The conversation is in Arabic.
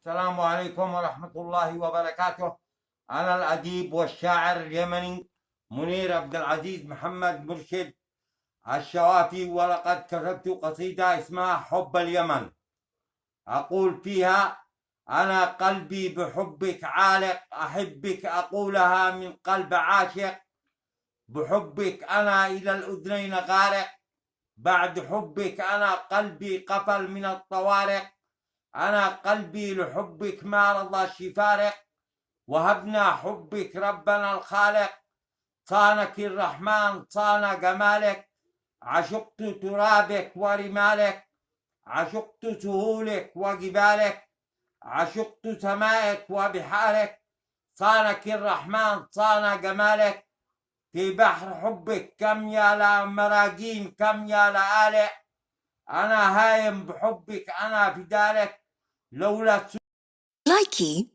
السلام عليكم ورحمة الله وبركاته. أنا الأديب والشاعر اليمني منير عبد العزيز محمد مرشد الشوافي، ولقد كتبت قصيدة اسمها حب اليمن، أقول فيها: أنا قلبي بحبك عالق، أحبك أقولها من قلب عاشق، بحبك أنا إلى الأذنين غارق، بعد حبك أنا قلبي قفل من الطوارق، أنا قلبي لحبك ما رضى يفارق، وهبنا حبك ربنا الخالق، صانك الرحمن صان جمالك، عشقت ترابك ورمالك، عشقت سهولك وجبالك، عشقت سمائك وبحارك، صانك الرحمن صان جمالك، في بحر حبك كم يا لمراجيم كم يا لآلئ، أنا هايم بحبك أنا في دارك، لولا لايكي